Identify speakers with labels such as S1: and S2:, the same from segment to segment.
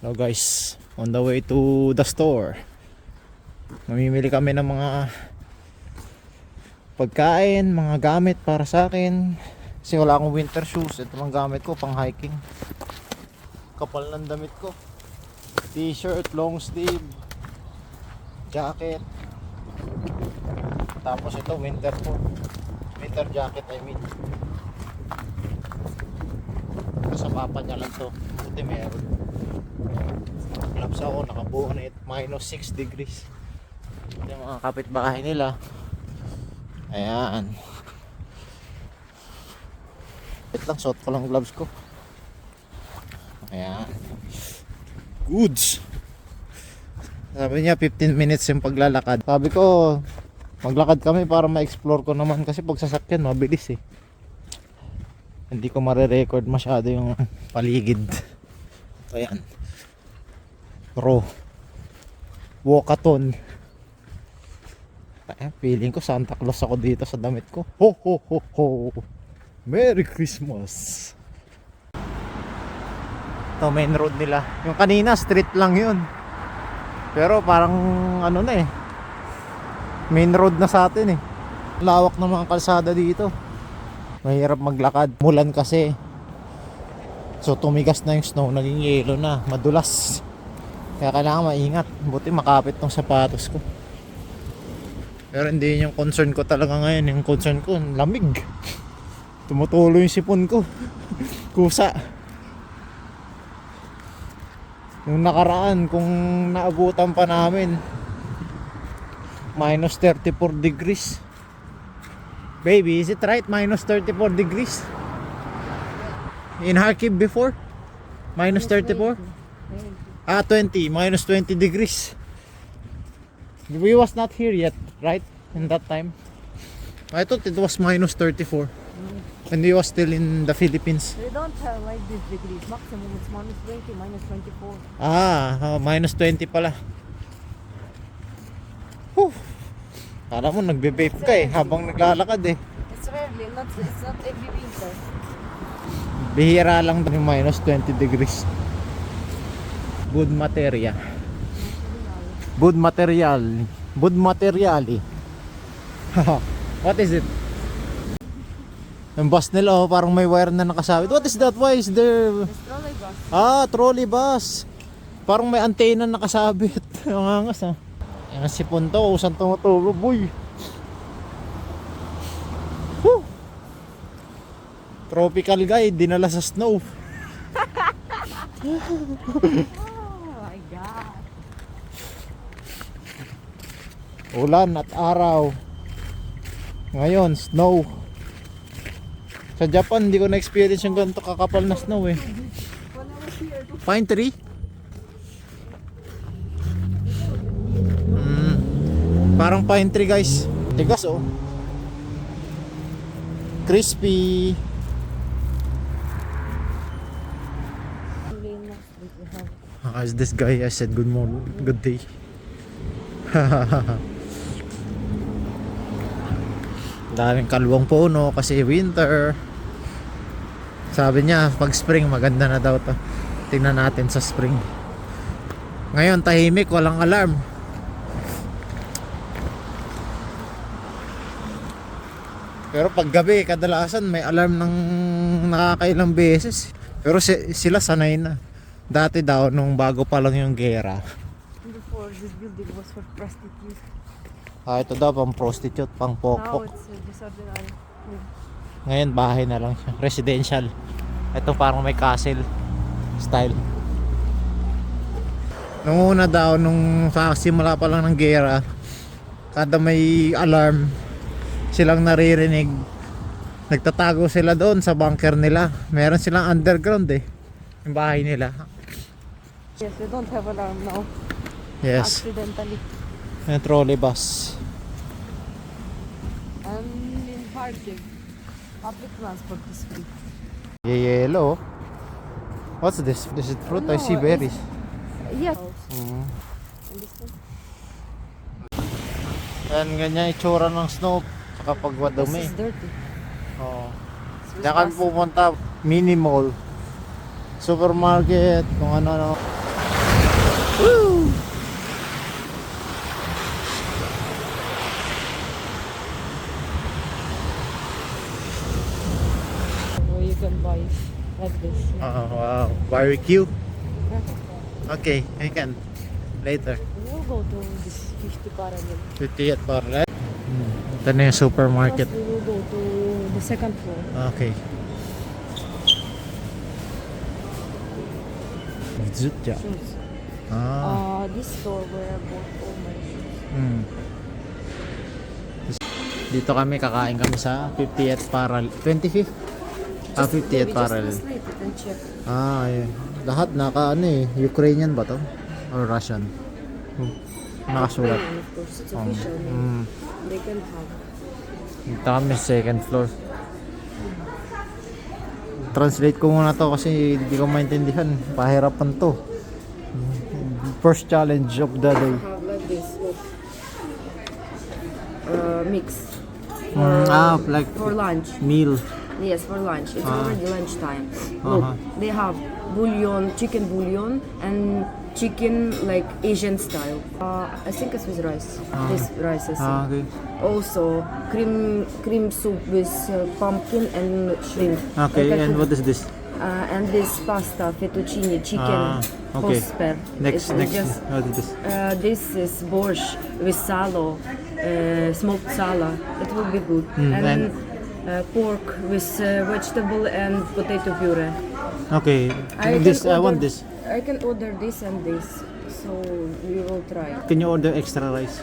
S1: Hello guys, on the way to the store. Mamimili kami ng mga pagkain, mga gamit para sa akin. Kasi wala akong winter shoes. Ito lang gamit ko pang hiking. Kapal ng damit ko. T-shirt, long sleeve, jacket. Tapos ito winter coat. Winter jacket I mean. Sa papa niya lang to. Buti meron. Gloves ako, nakabuo na it. -6 degrees. Yung mga kapitbahay nila. Ayan. Wait lang, suot ko lang gloves ko. Ayan. Goods. Sabi niya 15 minutes yung paglalakad. Sabi ko, maglakad kami para ma-explore ko naman. Kasi pag sasakyan, mabilis eh. Hindi ko mare-record masyado yung paligid. Ayan. Raw Walkathon. Feeling ko Santa Claus ako dito sa damit ko. Ho ho ho ho. Merry Christmas. Ito main road nila. Yung kanina street lang yun. Pero parang ano na eh, main road na sa atin eh. Lawak ng mga kalsada dito. Mahirap maglakad. Mulan kasi. So tumigas na yung snow, naging yelo na, madulas. Kaya kailangan maingat. Buti makapit tong sapatos ko. Pero hindi yung concern ko talaga ngayon. Yung concern ko, lamig. Tumutulo yung sipon ko. Kusa. Yung nakaraan, kung naabutan pa namin, -34 degrees. Baby, is it right? -34 degrees? In Kharkiv before? -34? 20, -20 degrees. We was not here yet, right? In that time. I thought it was -34. And we was still in the Philippines.
S2: They don't have like this degrees. Maximum it's -20, -24.
S1: -20 pala. Whew. Kala mo nagbe-vape ka eh habang naglalakad eh.
S2: It's rarely, it's not every winter.
S1: Bihira lang yung -20 degrees. Good material. Good material. Good materiali. What is it? Yung bus nila oh, parang may wire na nakasabit. What is that? Why is there?
S2: It's trolley bus.
S1: Trolley bus. Parang may antena nakasabit. Ang angas ah. Yan si Punto, usang tumutulog boy. Whew. Tropical guy, dinala sa snow.
S2: Oh my God.
S1: Ulan at araw. Ngayon, snow. Sa Japan, hindi ko na-experience yung ganito kakapal na snow eh.
S2: When I was here,
S1: Pine tree? Parang pine tree guys. Tigas oh. Crispy. As this guy, I said good morning, good day. Daming kalwang puno kasi winter. Sabi niya pag spring maganda na daw to. Tingnan natin sa spring. Ngayon tahimik, walang alarm. Pero pag gabi kadalasan may alarm ng nakakailang beses. Pero sila sanay na. Dati daw nung bago pa lang yung gera.
S2: before this building was for prostitutes.
S1: Ito daw pang prostitute, pang
S2: Now
S1: pokpok.
S2: it's just ordinary.
S1: Ngayon bahay na lang siya, residential. Ito parang may castle style. Nung una daw, nung simula pa lang ng gera, kada may alarm, silang naririnig, nagtatago sila doon sa bunker nila. Meron silang underground eh, yung bahay nila.
S2: Yes, we don't have alarm now.
S1: Yes,
S2: Accidentally.
S1: yung trolley bus.
S2: And in Kharkiv, public transport is free.
S1: Yellow. What's this? This is fruit? I see berries.
S2: Yes.
S1: Mm.
S2: And this one?
S1: Yan, ganyan itsura ng snow kapag
S2: This
S1: wadumi.
S2: is dirty.
S1: Oh.
S2: Swiss
S1: Diyan kami
S2: bus.
S1: pupunta, mini mall, supermarket, kung ano-ano. Woo!
S2: Or you can buy like this.
S1: Oh, wow. Barbecue. Okay, I can. Later.
S2: We'll go to this 50 parallel.
S1: 50 at Parlet. Ito na yung supermarket.
S2: First, we will go to the second floor.
S1: Okay. Zutya.
S2: Shoes. This store where I bought all my shoes.
S1: Mm. Dito kami, kakain kami sa 50th Parallel. 25th? 50th
S2: Maybe
S1: Parallel.
S2: just translate it and check.
S1: Ayun. Lahat naka ano eh. Ukrainian ba to? Or Russian? Nakasulat.
S2: Ukrainian, of course, it's official name.
S1: Mm.
S2: They can have.
S1: Dito kami sa second floor. Translate ko muna to kasi hindi ko maintindihan. Pahirapan to. First challenge of the day.
S2: Have like this, look. Mix.
S1: Like
S2: For lunch.
S1: meal.
S2: Yes, for lunch. It's already lunchtime.
S1: Uh-huh.
S2: Look, they have bouillon, chicken bouillon, and chicken like Asian style. I think it's with rice. This rice is.
S1: Okay.
S2: Also, cream soup with pumpkin and shrimp.
S1: Okay,
S2: Like I
S1: and
S2: cook-
S1: what is this?
S2: And this pasta, fettuccine, chicken,
S1: Okay.
S2: hosper.
S1: Next,
S2: It's
S1: next. What is this?
S2: This is borscht with salo, smoked sala. It will be good.
S1: and-
S2: Pork with vegetable and potato puree.
S1: Okay.
S2: I
S1: This,
S2: can
S1: I want
S2: order-
S1: this.
S2: I can order this and this, so we will try.
S1: Can you order extra rice?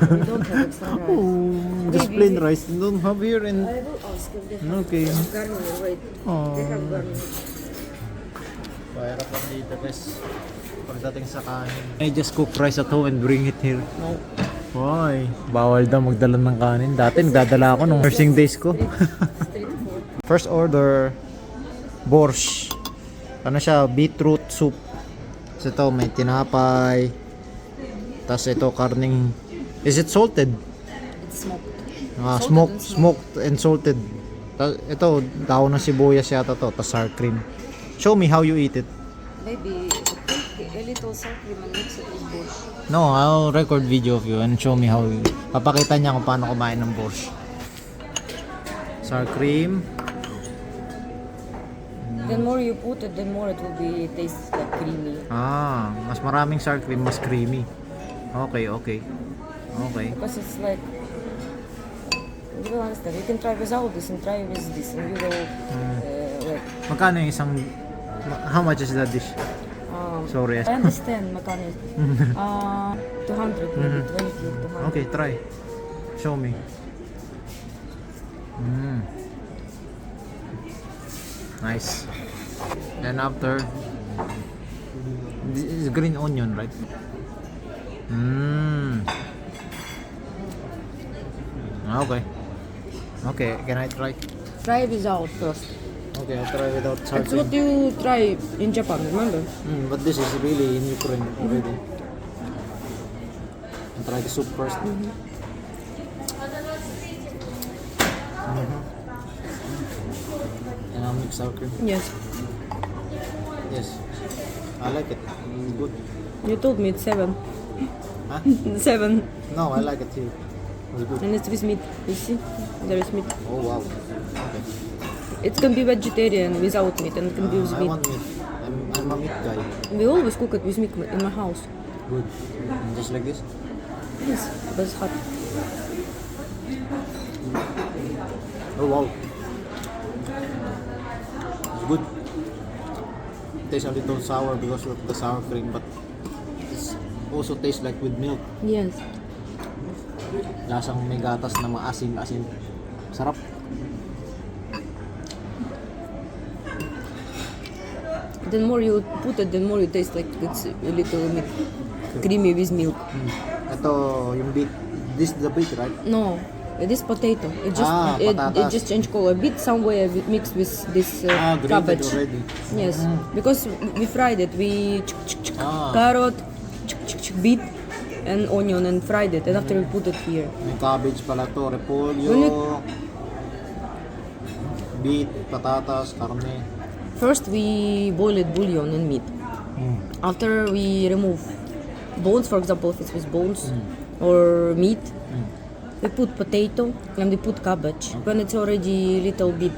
S2: We don't have extra rice.
S1: Just
S2: Maybe
S1: plain
S2: we-
S1: rice. Don't have here and...
S2: I will ask if they have
S1: Okay.
S2: garnier. Wait,
S1: Oh.
S2: they have garnier.
S1: Pahirapan dito guys. Pagdating sa kanin. I just cook rice at home and bring it here.
S2: No.
S1: Why? Bawal daw magdala ng kanin. Dati nagdadala ako nung nursing days ko.
S2: Street food.
S1: First order, borscht. Ano siya? Beetroot soup. Tapos ito, may tinapay. Tapos ito, karning... Is it salted?
S2: It's smoked.
S1: Smoked and salted. Ito, daon ng sibuyas yata to. Tapos sour cream. Show me how you eat it.
S2: Maybe a little sour cream and mix it with borscht.
S1: No, I'll record video of you and show me how you... Papakita niya kung paano kumain ng borscht. Sour cream.
S2: The more you put it, the more it will be taste like creamy.
S1: Mas maraming sour cream, mas creamy. Okay, okay. Okay.
S2: Because it's like, you will understand. You can try without this and try with this, and you will like.
S1: Magkano yung isang... How much is that dish? Sorry.
S2: I understand, mechanic. 200 maybe 20 200.
S1: Okay, try. Show me. Nice. Then after, this is green onion, right? Okay. Okay, can I try?
S2: Try without first.
S1: Okay, I'll try without sour
S2: It's what
S1: cream.
S2: you try in Japan, remember?
S1: But this is really in Ukraine already. I'll try the soup first. And I'll mix sour cream.
S2: Yes.
S1: Yes. I like it. It's good.
S2: You told me it's 7.
S1: Huh?
S2: 7.
S1: No, I like it too. It's good.
S2: And it's with meat. You see? There is meat.
S1: Oh wow. Okay.
S2: It can be vegetarian without meat, and it can be with
S1: I
S2: meat.
S1: want meat. I'm a meat guy.
S2: We always cook it with meat in my house.
S1: Good. Just like this?
S2: Yes, but it's hot.
S1: Oh wow. It's good. It tastes a little sour because of the sour cream, but it also tastes like with milk.
S2: Yes.
S1: Lasang may gatas na maasim-asim. Sarap.
S2: The more you put it, the more it tastes like it's a little bit creamy with milk.
S1: Ito, yung beet. This is the beet, right?
S2: No, this potato. It just it
S1: patatas.
S2: just changed color. A bit somewhere mixed with this
S1: Grated
S2: cabbage.
S1: already.
S2: Yes, because we fried it. We
S1: Ah.
S2: carrot, beet, and onion and fried it. And after we put it here.
S1: May cabbage pala to, repolyo,
S2: When
S1: beet, patatas, karne.
S2: First we boiled bouillon and meat. After we remove bones, for example, if it's with bones or meat, we put potato and we put cabbage. When it's already little bit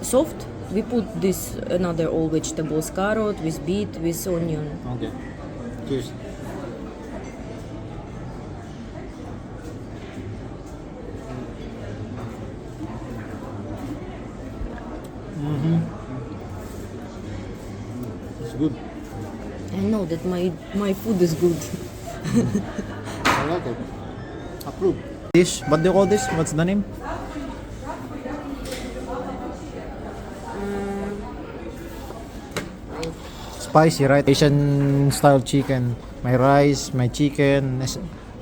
S2: soft, we put this another all vegetables, carrot with beet, with onion.
S1: Okay. Cheers. It's good.
S2: I know that my food is good.
S1: I like it. Approve. Dish, what do you call this? What's the name? Spicy, right? Asian style chicken. May rice, may chicken.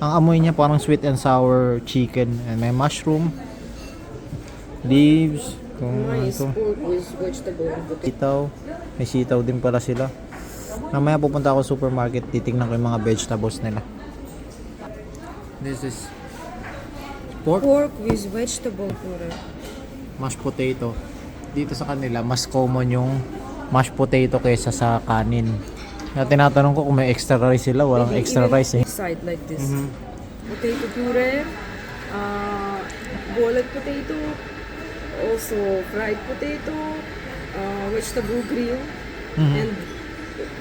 S1: Ang amoy niya parang sweet and sour chicken. And may mushroom, leaves, kung ano
S2: Nice
S1: to.
S2: pork with vegetable and potato.
S1: Sitaw. May sitaw din pala sila. Mamaya pupunta ako sa supermarket, titingnan ko yung mga vegetables nila. This is pork,
S2: Pork with vegetable puree.
S1: mashed potato. Dito sa kanila, mas common yung mashed potato kaysa sa kanin. Kaya tinatanong ko kung may extra rice sila, walang
S2: Maybe
S1: extra
S2: even
S1: rice eh.
S2: Side like this. Potato puree, boiled potato, also fried potato, vegetable grill, and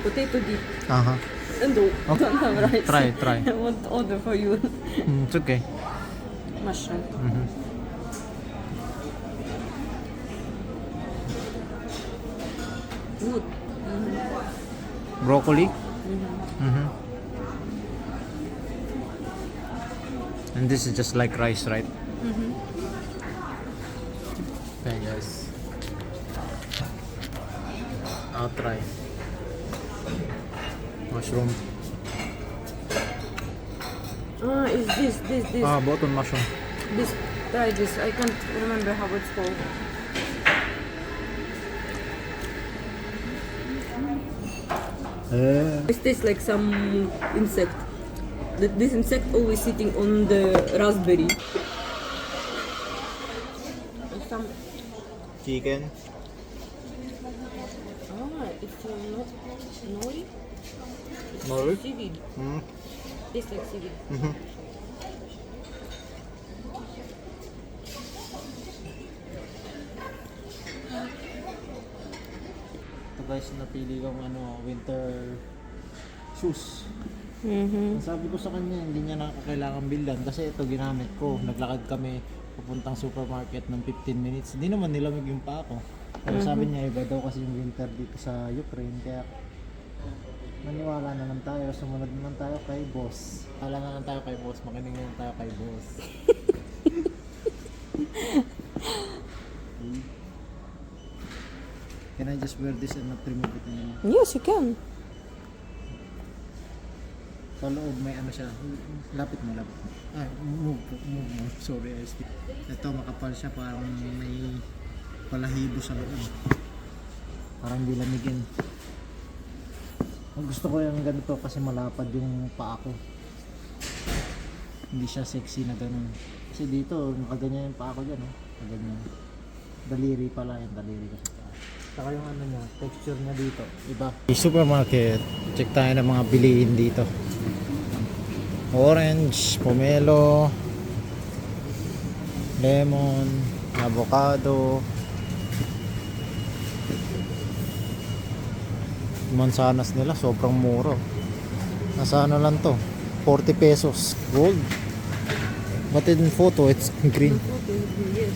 S2: potato dip.
S1: Aha.
S2: And don't have rice.
S1: Try.
S2: I want to order for you.
S1: It's okay.
S2: Mushroom. Good.
S1: Broccoli. And this is just like rice, right? Okay, guys. I'll try. Mushroom.
S2: Is this.
S1: Button mushroom.
S2: This, try this. I can't remember how it's called. It tastes like some insect. This insect always sitting on the raspberry. Some.
S1: Chicken.
S2: It's not nori.
S1: Nori.
S2: Seaweed. Tastes like seaweed.
S1: Ito guys, napili kong winter shoes. Ang sabi ko sa kanya, hindi niya na ako kailangan bildan kasi ito ginamit ko. Naglakad kami papuntang supermarket ng 15 minutes. Hindi naman nilamig yung pa ako. Pero sabi niya, iba daw kasi yung winter dito sa Ukraine. Kaya maniwala naman tayo. Sumunod naman tayo kay boss. Wala naman tayo kay boss. Makinig naman tayo kay boss. Can I just wear this and not remove it anymore?
S2: Yes, you can.
S1: Sa loob may siya. Lapit mo. Move. Sorry, I speak. Ito makapal siya, parang may palahibo sa loob. Parang di lamigin. Ang gusto ko yung ganito kasi malapad yung paa ko. Hindi siya sexy na ganun. Kasi dito, nakaganyan yung paa ko dyan. Nakaganyan. Daliri pala yung daliri ko sa paa. Saka yung niya, texture niya dito. Iba. Supermarket. Check tayo ng mga bilihin dito. Orange, pomelo, lemon, avocado, mansanas nila sobrang mura. Nasa lang to, 40 pesos. Gold, but in photo it's green.
S2: Yes.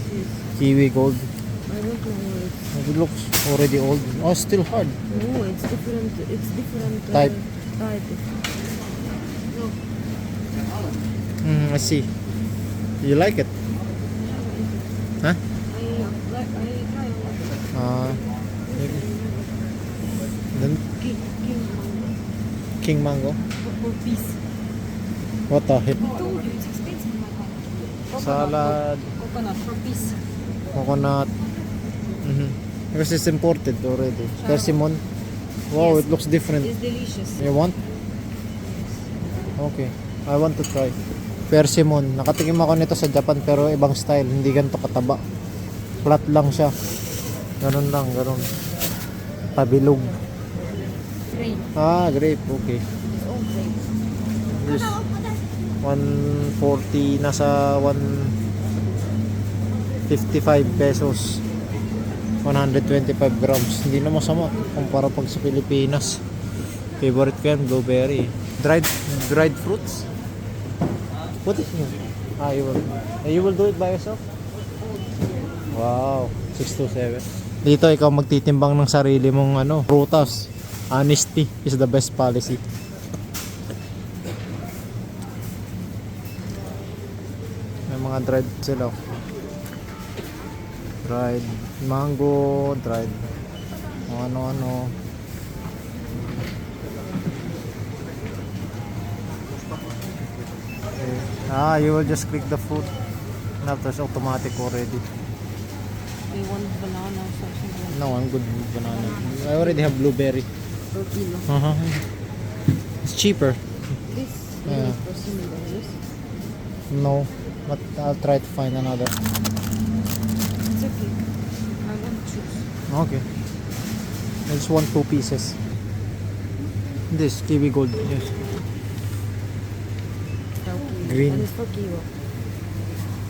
S1: Kiwi gold.
S2: I don't know.
S1: It looks already old. Oh, still hard.
S2: No, it's different. It's different
S1: Type.
S2: type. No.
S1: I see. You like it? Huh?
S2: I try one.
S1: Then King mango.
S2: For piece.
S1: What the heck?
S2: I told you it's expensive.
S1: Salad,
S2: Coconut for piece.
S1: coconut. Because it's imported already. Persimmon. Wow,
S2: Yes.
S1: it looks different.
S2: It's delicious.
S1: You want? Okay. I want to try. Persimmon. Nakatikim ako nito sa Japan pero ibang style. Hindi ganito kataba. Flat lang siya. Ganun lang, ganun. Pabilog.
S2: Grape.
S1: Grape. Okay.
S2: It's all grape.
S1: This 140, nasa 155 pesos. 125 grams. Hindi na masama kumpara pag sa Pilipinas. Favorite ko yan, blueberry. Dried fruits. What is it? You will do it by yourself? Wow, 627. Dito ikaw magtitimbang ng sarili mong prutas. Honesty is the best policy. May mga dried sila. Dried mango, dried ano. Okay. You will just click the food. After it's automatic already.
S2: We want banana or something.
S1: No, I'm good with banana. I already have blueberry.
S2: Per kilo.
S1: It's cheaper.
S2: This
S1: Yeah.
S2: is for similar, yes?
S1: No, but I'll try to find another.
S2: It's okay. I want to choose.
S1: Okay. I just want 2 pieces. This kiwi gold. Yes. Green.
S2: And it's for kilo.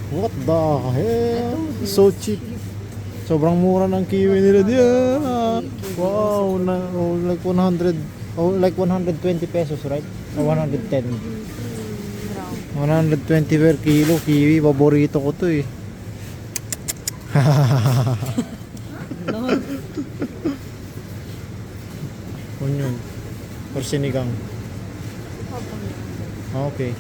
S1: What the hell?
S2: told you.
S1: So cheap. Sobrang mura ng kiwi nila diyan. Wow, like 100, like 120 pesos, right? Or 110. 120 per kilo kiwi, paborito ko 'to eh.
S2: No.
S1: Onion or sinigang. Okay.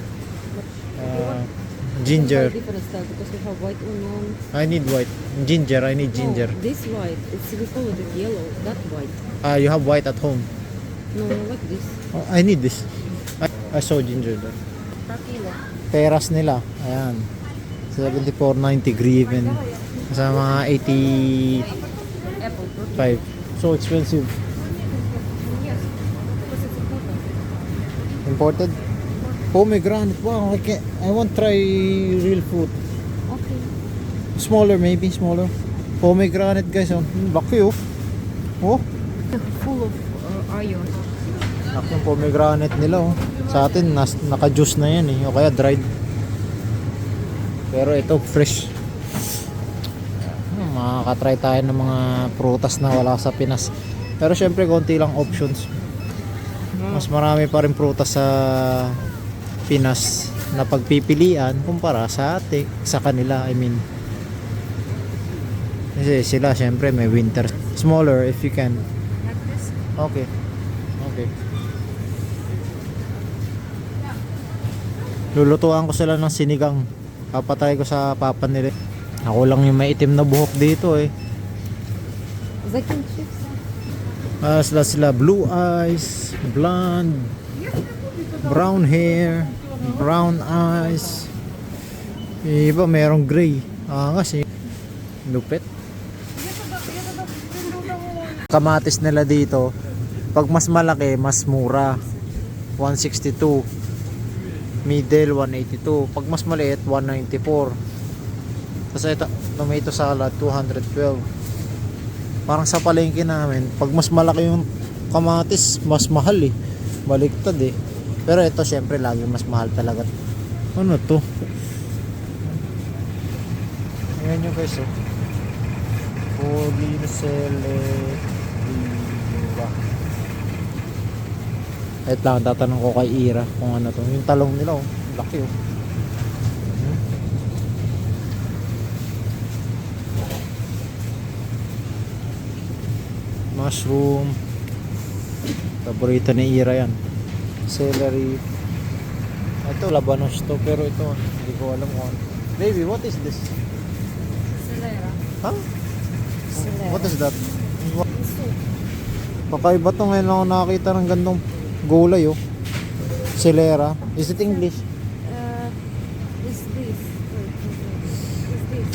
S1: Ginger.
S2: Different style because we have white onion.
S1: I need white. Ginger. I need ginger.
S2: No, this white. We call it yellow. That white.
S1: You have white at home.
S2: No, like this.
S1: Oh, I need this. I saw ginger there.
S2: Per kilo.
S1: Teras nila. Ayan. 74.90 griven. Sa mga 85.
S2: Apple per kilo.
S1: So expensive.
S2: Yes. Because it's important.
S1: Imported? Pomegranate. Wow, I want try real fruit.
S2: Okay.
S1: Smaller maybe, smaller. Pomegranate guys. Laki oh. Oh.
S2: Full of iron.
S1: Laki yung pomegranate nila oh. Sa atin naka-juice na yan eh. O kaya dried. Pero ito fresh. Makakatry tayo ng mga prutas na wala sa Pinas. Pero syempre konti lang options. Mas marami pa rin prutas sa Pinas na pagpipilian kumpara sa sa kanila, I mean. Kasi sila syempre may winter. Smaller if you can.
S2: Like this?
S1: Okay. Okay. Lulutuan ko sila ng sinigang. Papatay ko sa papa nila. Ako lang yung may itim na buhok dito eh.
S2: Zakin chips.
S1: Sila blue eyes, blonde, brown hair, brown eyes. Iba merong gray. Kasi lupit. Kamatis nila dito, pag mas malaki, mas mura. 162. Middle 182. Pag mas maliit 194. Tapos ito, tomato salad 212. Parang sa palengke namin, pag mas malaki yung kamatis, mas mahal eh. Baliktad eh. Pero ito syempre lagi mas mahal talaga. Ano to? Ayan yung guys oh. Polycele diba? Wait lang, tatanong ko kay Ira kung ano to. Yung talong nila oh. Laki oh. Mushroom. Paborito ni Ira yan. Celery. Ito labanos to pero ito hindi ko alam kung ano. Baby, what is this?
S2: Selera.
S1: Huh?
S2: Selera.
S1: What is that? Kakaiba to, ngayon lang ako nakakita ng gandong gulay oh. Selera. Is it English?
S2: Is this? Is this?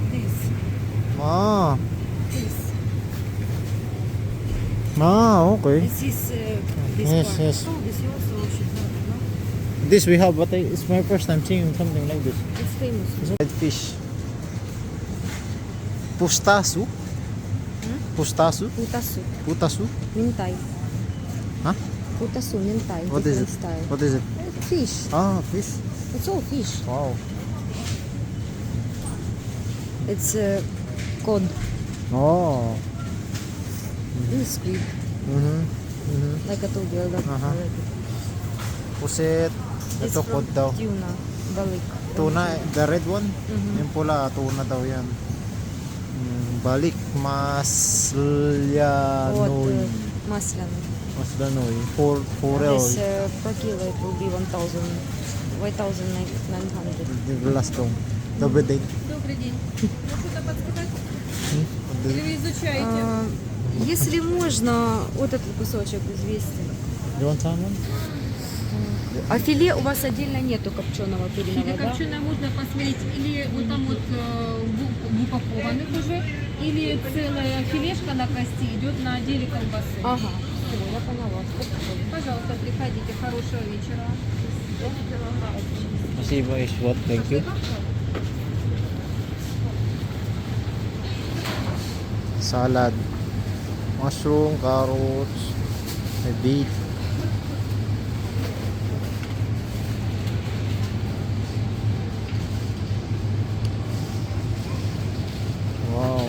S2: This. This.
S1: Okay.
S2: This is this
S1: Yes,
S2: part.
S1: yes.
S2: Oh, this you also should have, no?
S1: This we have, but it's my first time seeing something like this.
S2: It's famous.
S1: Red fish. Pustasu? Pustasu?
S2: Putasu.
S1: Putasu?
S2: Mintay.
S1: Huh?
S2: Putasu, mentai,
S1: What is
S2: different
S1: it?
S2: style.
S1: What is it?
S2: Fish.
S1: Ah, fish.
S2: It's all fish.
S1: Wow.
S2: It's cod.
S1: Oh.
S2: This is squid. Like I told you, I like
S1: Uh-huh.
S2: it.
S1: Pusit.
S2: It's
S1: Ito
S2: from
S1: cod daw.
S2: Tuna. Balik.
S1: Tuna, the red one?
S2: Mhm.
S1: Yung pula, tuna daw yan. Balik, maslanoy.
S2: Maslan.
S1: Maslanoy. Forel.
S2: This per kilo it will be 1,900.
S1: The last one. Добрый день.
S3: Добрый день. Ну что-то подсказать? Или вы изучаете?
S2: Если можно, вот этот кусочек из 200.
S1: You want salmon?
S2: А филе у вас отдельно нету копченого
S3: Или
S2: куриного, да?
S3: копченое можно посмотреть, или вот там вот в упакованных уже, или целая филешка на кости идет на отделе колбасы.
S2: Ага, все, я поняла.
S3: Пожалуйста, приходите. Хорошего вечера.
S1: Спасибо, is what? Thank you. Salad. Mushroom, carrots, may beet. Wow.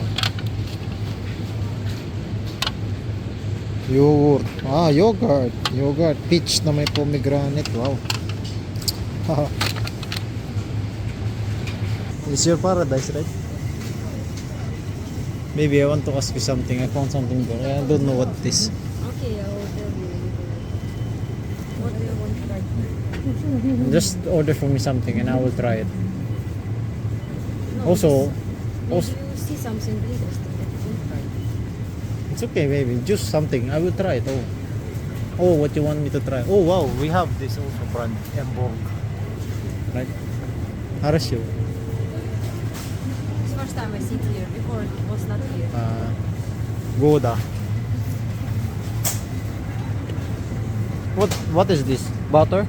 S1: Yogurt. Ah, yogurt. Yogurt. Peach na may pomegranate. Wow. It's your paradise, right? Maybe I want to ask you something. I found something there. I don't know what it is.
S2: Okay, I will tell you. What do you want to try?
S1: Just order for me something and I will try it.
S2: No,
S1: Also,
S2: maybe
S1: also
S2: you see something interesting that you don't try.
S1: it's okay, maybe. Just something. I will try it. Oh. Oh, what you want me to try? Oh, wow. We have this also brand. Emborg. Right? Harasyo.
S2: It's first time I see it here. Before it was not here.
S1: Goda. What is this? Butter?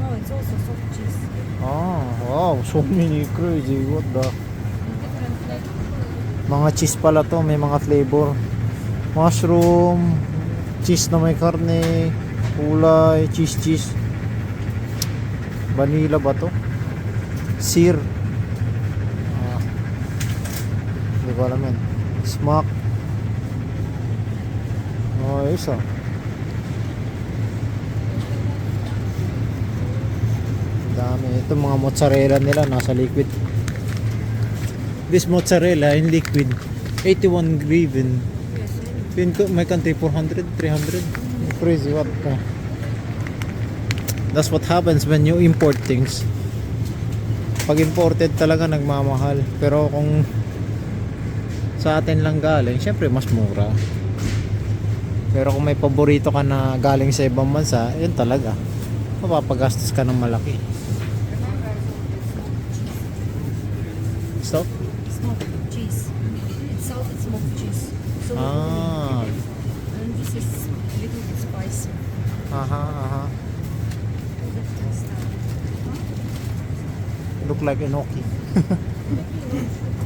S2: No, it's also soft cheese.
S1: Oh, wow. So many crazy. What the?
S2: Different flavor.
S1: Mga cheese pala to. May mga flavor. Mushroom. Cheese na may karne. Kulay. Cheese. Vanilla ba to? Sir. Hindi ko alam yan. Smack. Oh, isa. Dami. Ito mga mozzarella nila nasa liquid. This mozzarella in liquid 81 hryvnia. In my country 400, 300. Crazy, what the? That's what happens when you import things. Pag imported talaga nagmamahal. Pero kung sa atin lang galing, syempre mas mura. Pero kung may paborito ka na galing sa ibang bansa, yun talaga. Mapapagastos ka ng malaki. Stop?
S2: Smoked cheese. It's salted smoked cheese. So
S1: Ah.
S2: and this is a little bit spicy.
S1: Aha. Look like enoki.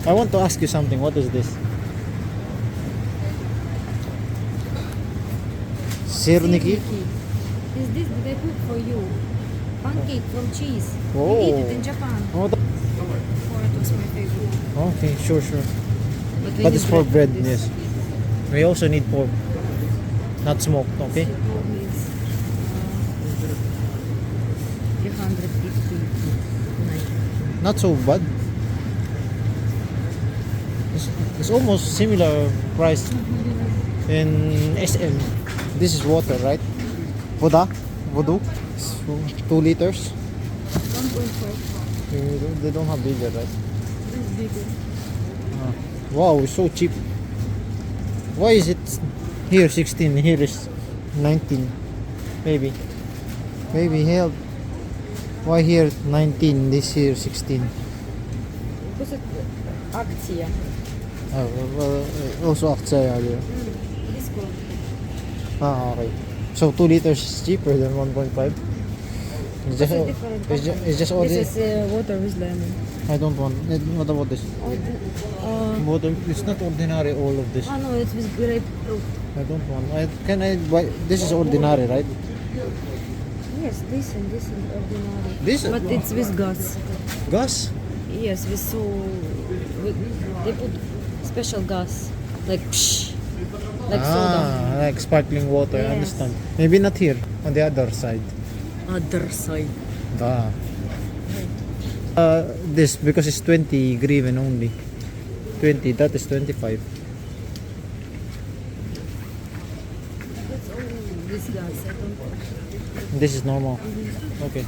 S1: I want to ask you something. What is this? Sirniki?
S2: Is this that I cook for you? Pancake from cheese.
S1: Oh.
S2: We eat it in Japan.
S1: Oh,
S2: Before it was my favorite.
S1: okay, sure.
S2: we
S1: But
S2: need
S1: it's for bread,
S2: with this.
S1: yes. We also need pork. Not smoked, okay?
S2: Pork is 350.
S1: Not so bad. It's almost similar price in SM. This is water, right? Voodoo? So, 2 liters.
S2: 1.5.
S1: They don't have bigger, right?
S2: This is bigger.
S1: Wow, it's so cheap. Why is it here 16, here is 19? Maybe help. Why here 19, this here 16?
S2: Because it's акция.
S1: Also Aktsaya here.
S2: This one.
S1: Okay. So 2 liters is cheaper than 1.5? It's
S2: This
S1: just,
S2: is different.
S1: it's just all
S2: This is water with lemon.
S1: I don't want. What about this? Water. It's not ordinary. All of this.
S2: No, it's with grapefruit.
S1: I don't want. Can I buy? This is ordinary, right?
S2: Yes, this and ordinary.
S1: This?
S2: But it's with gas.
S1: Gas?
S2: Yes, they put special gas, like psh, like soda.
S1: Like sparkling water. I
S2: Yes.
S1: understand. Maybe not here. On the other side.
S2: Other side.
S1: This because it's 20 griven only. 20. That is 25.
S2: That's all this gas. I don't.
S1: This is normal. Okay.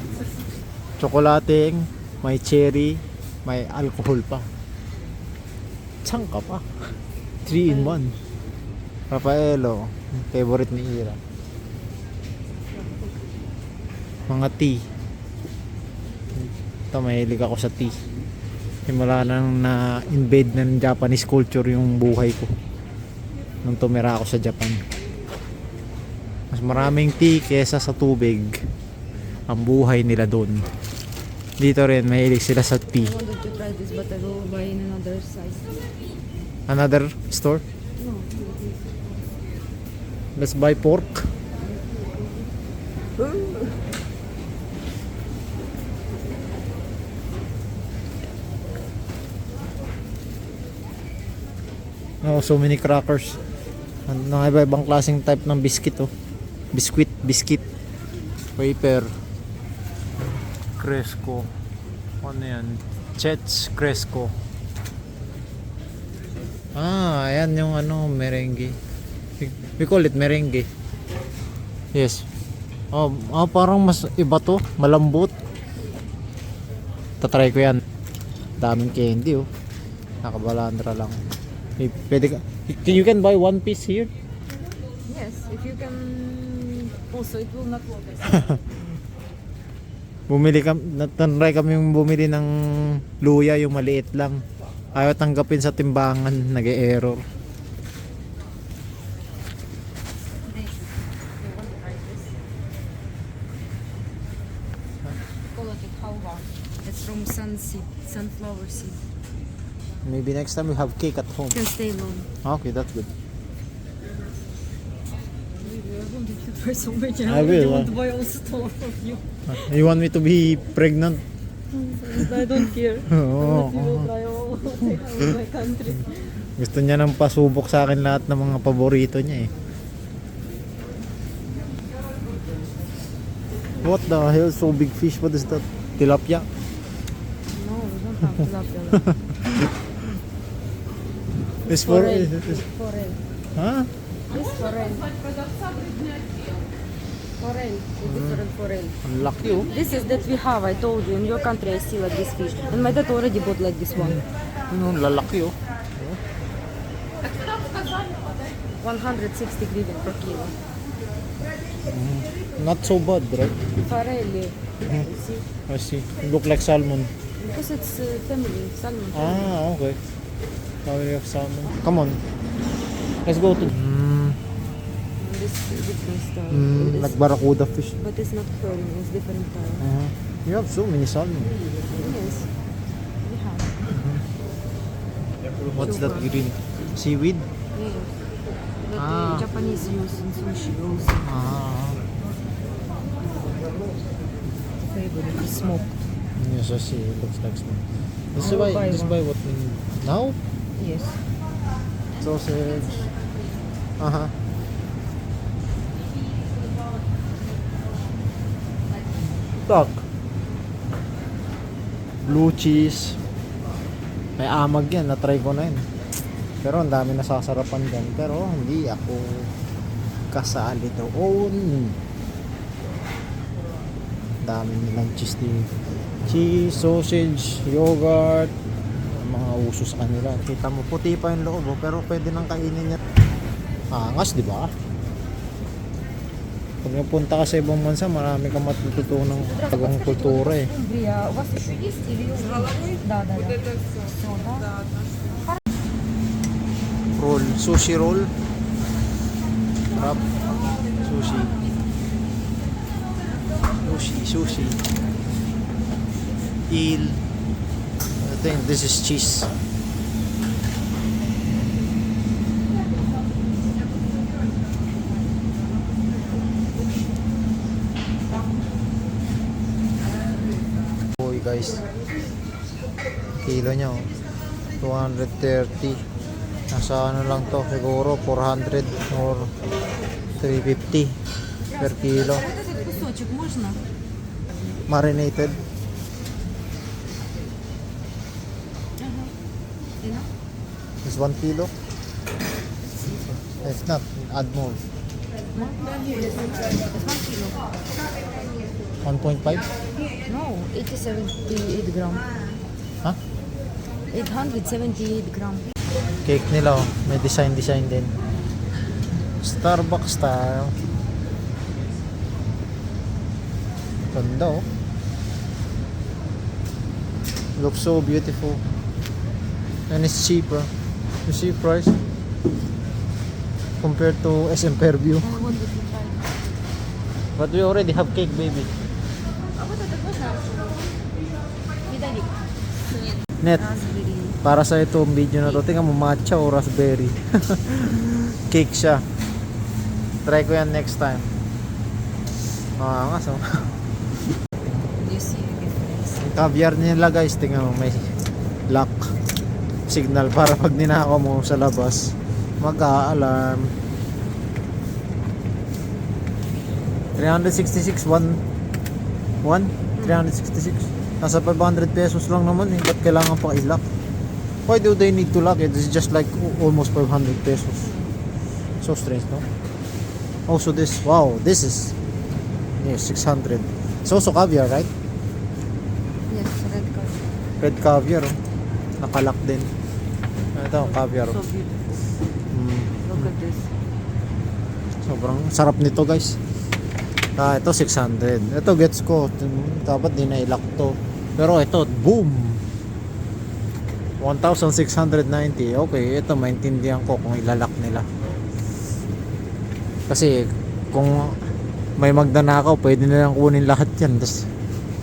S1: Tsokolating, may cherry, may alcohol pa. Tsangka pa. 3 in 1. Rafaelo, favorite ni Ira. Mga tea. Ito, mahilig ako sa tea. Simula nang na-invade ng Japanese culture yung buhay ko. Nung tumira ako sa Japan. Mas maraming tea kesa sa tubig ang buhay nila doon. Dito rin mahilig sila sa tea.
S2: I wanted to try this, but I will buy in another size.
S1: Another store?
S2: No.
S1: Let's buy pork. Oh, so many crackers. Iba-ibang klaseng type ng biscuit oh. Biscuit. Wafer. Cresco. Ano yan? Chet's Cresco. Ayan yung ano, merengue. We call it merengue. Yes. Parang mas iba to, malambot. Tatry ko yan. Daming candy oh. Nakabalandra lang. Pwede ka, you can buy one piece here?
S2: Yes, if you can. Also, it will not work.
S1: Natry kami yung bumili ng luya, yung maliit lang. Ayaw tanggapin sa timbangan, nag-e-error.
S2: It's from sunflower seed.
S1: Maybe next time we have cake at home.
S2: Can stay long.
S1: Okay, that's good.
S2: I wanted to try so much.
S1: I will,
S2: want to buy all store of you.
S1: You want me to be pregnant?
S2: I don't care.
S1: Oo.
S2: You will try all of my country.
S1: Gusto niya nang pasubok sa akin lahat ng mga paborito niya eh. What the hell? So big fish? What is that? Tilapia?
S2: No, we don't have tilapia.
S1: It's for...
S2: Forel.
S1: Huh?
S2: This forel. Forel. A different forel.
S1: Ang laki oh.
S2: This is that we have. I told you. In your country, I see like this fish. And my dad already bought like this one.
S1: Ano, lalaki oh.
S2: 160 gривен per kilo.
S1: Not so bad, right?
S2: Forel. You see?
S1: I see. Look like salmon.
S2: Because it's family salmon.
S1: Okay. Family of salmon. Come on. Let's go to...
S2: This different style. This-
S1: like barracuda fish.
S2: But it's not curling. It's different style.
S1: You have so many salmon.
S2: Yes. We have.
S1: What's that green? Seaweed?
S2: Yes. That
S1: Ah.
S2: Japanese use in sushi also. Favorite is smoked.
S1: Yes, I see. It looks like snow. This
S2: I
S1: is
S2: will
S1: why,
S2: buy
S1: this is
S2: one.
S1: why what we need. Now?
S2: Yes.
S1: Sausage. Duck. Blue cheese. May amag yan. Na-try ko na yun. Pero ang dami nasasarapan dyan. Pero hindi ako kasali doon. Dami nilang cheese dito. Cheese, sausage, yogurt. Ang mga uso sa kanila. Kita mo, puti pa yung loob. Pero pwede nang kainin niya. Angas, di ba? Pag napunta ka sa ibang bansa, marami kang matututunan ng tagang kultura eh.
S2: Угрия. У вас еще есть или с головой? Да. Все, да?
S1: Roll, sushi roll. Wrap, sushi. Sushi. Eel. I think this is cheese. Boy guys. Kilo niya oh. 230. Nasa ano lang to, siguro 400 or 350 per kilo.
S2: Этот кусочек можно?
S1: Marinated. Is 1 kilo? If not, add more. 1.5?
S2: No, 878 gram.
S1: Ha?
S2: 878 gram.
S1: Cake nila oh. May design din. Starbucks style. Ganda oh. Looks so beautiful. And it's cheaper. You see price? Compared to SM Fairview.
S2: I want to try.
S1: But we already have cake, baby.
S2: А вот это можно? Медовик.
S1: Net,
S2: Raspberry.
S1: para sa itong video na to, tingnan mo matcha o raspberry. Cake siya. Try ko yan next time. Angas oh.
S2: You see the difference.
S1: Yung caviar nila guys, tingnan mo may lock signal para pag ninakaw mo sa labas mag-a-alarm. 366 366 nasa 500 pesos lang naman eh. Ba't kailangan pa i-lock? Why do they need to lock it? It's just like almost 500 pesos. So strange, no? Also this, wow, this is 600. It's also caviar, right?
S2: Yes, red color.
S1: Red caviar, oh. Nakalock din. Ito, caviar.
S2: So beautiful. Look at this.
S1: Sobrang sarap nito guys. Ito 600. Ito gets ko. Dapat di na i-lock to. Pero ito, boom! 1,690. Okay, ito maintindihan ko kung ilalak nila. Kasi kung may magnanakaw, pwede nilang kunin lahat yan. Tapos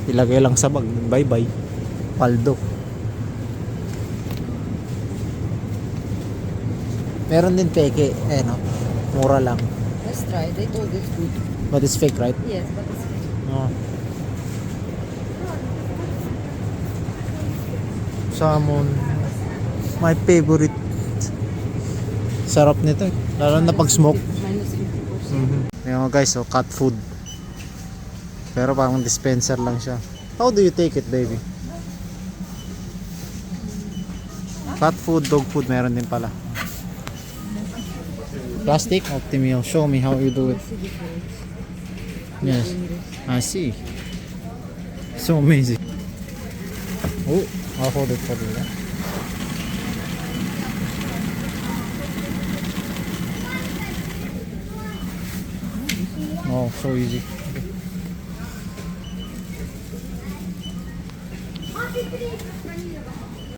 S1: ilagay lang sa bag. Bye-bye. Paldo. Meron din peke. Eh no. Mura lang.
S2: Let's try. They told it's good.
S1: But it's fake, right?
S2: Yes, but it's fake.
S1: Oh. Salmon. My favorite. Sarap nito eh. Lalo na pag smoke.
S2: Minus 50%.
S1: Yung guys, oh, cat food. Pero parang dispenser lang siya. How do you take it, baby? Cat food, dog food, meron din pala. Plastic, Optimil. Show me how you do it.
S2: What's the difference?
S1: Yes, I see. So amazing. Oh, I'll hold it for you. Oh, so easy. Okay.